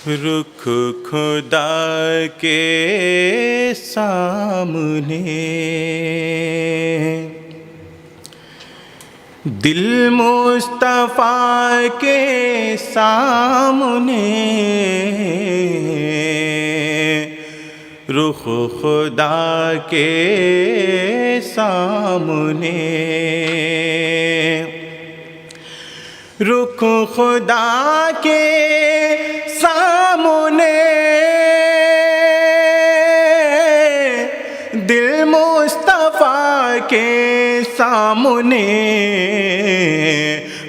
رخ خدا کے سامنے دل مصطفیٰ کے سامنے رخ خدا کے سامنے رخ خدا کے سامنے دل مصطفیٰ کے سامنے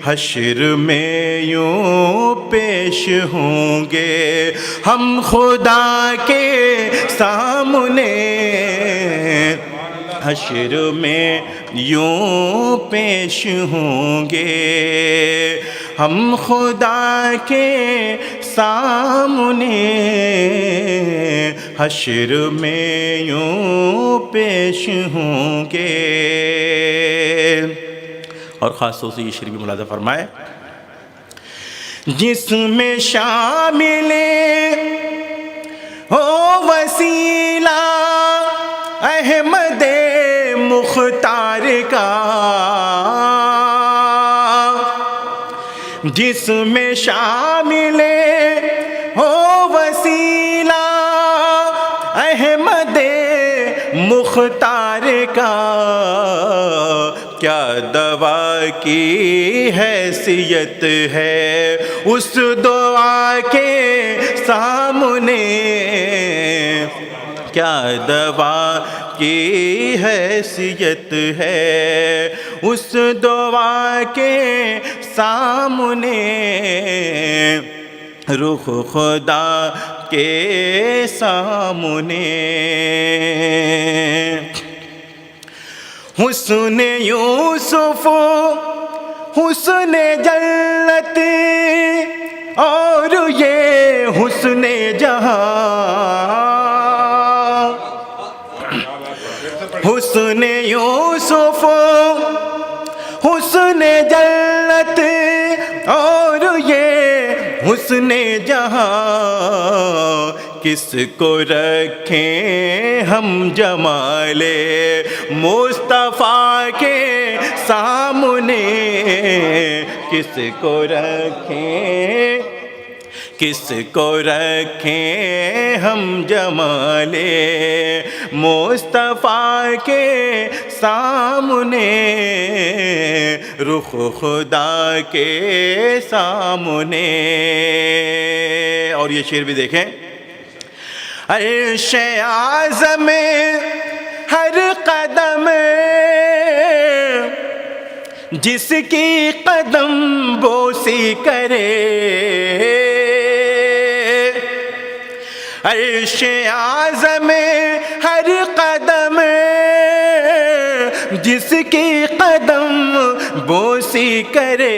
حشر میں یوں پیش ہوں گے ہم خدا کے سامنے حشر میں یوں پیش ہوں گے ہم خدا کے سامنے حشر میں یوں پیش ہوں گے۔ اور خاص طور سے یہ شعر بھی ملاحظہ فرمائے، جس میں شامل ہو وسیلہ احمد مختار کا، جس میں شامل ہو وسیلہ احمد مختار کا، کیا دوا کی حیثیت ہے اس دعا کے سامنے، کیا دوا کی حیثیت ہے اس دعا کے سامنے رخ خدا کے سامنے۔ حسن یوسف حسن جنت اور یہ حسن جہاں، حسن یوسف حسن جنت اور یہ حسن جہاں، کس کو رکھیں ہم جمال مصطفیٰ کے سامنے، کس کو رکھیں ہم جمال مصطفیٰ کے سامنے رخ خدا کے سامنے۔ اور یہ شعر بھی دیکھیں، عرش اعظم ہر قدم جس کی قدم بوسی کرے، عرش اعظم ہر قدم جس کی قدم بوسی کرے،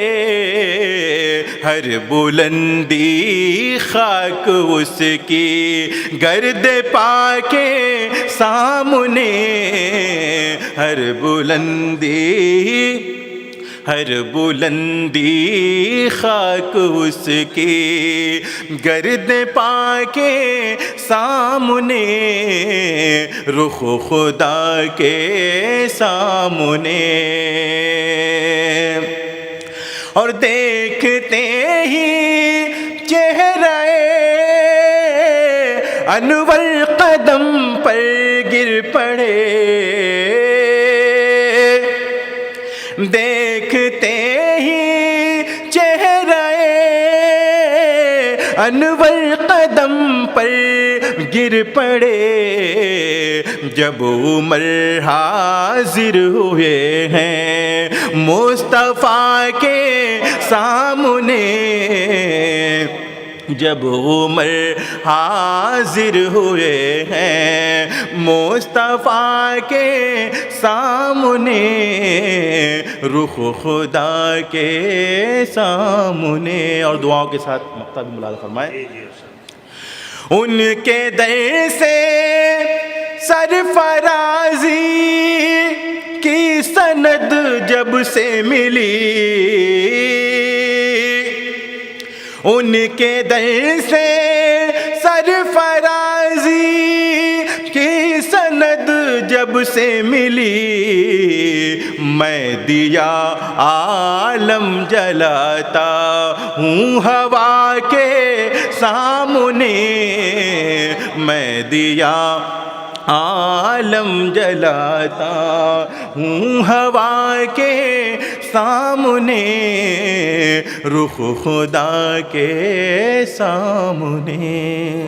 ہر بلندی خاک اس کی گرد پا کے سامنے، ہر بلندی خاک اس کی گرد پا کے سامنے رخ خدا کے سامنے۔ اور دیکھتے ہی چہرہ انور قدم پر گر پڑے، دیکھتے ہی چہرہ انور قدم پر گر پڑے، جب عمر حاضر ہوئے ہیں مصطفیٰ کے سامنے، جب عمر حاضر ہوئے ہیں مصطفیٰ کے سامنے رخ خدا کے سامنے۔ اور دعاؤں کے ساتھ مقطع بھی ملاحظہ فرمائے، ان کے در سے سرفرازی کی سند جب سے ملی، ان کے در سے سرفرازی کی سند جب سے ملی میں دیا عالم جلاتا ہوں ہوا کے سامنے میں دیا عالم جلاتا ہوں ہوا کے سامنے رخ خدا کے سامنے.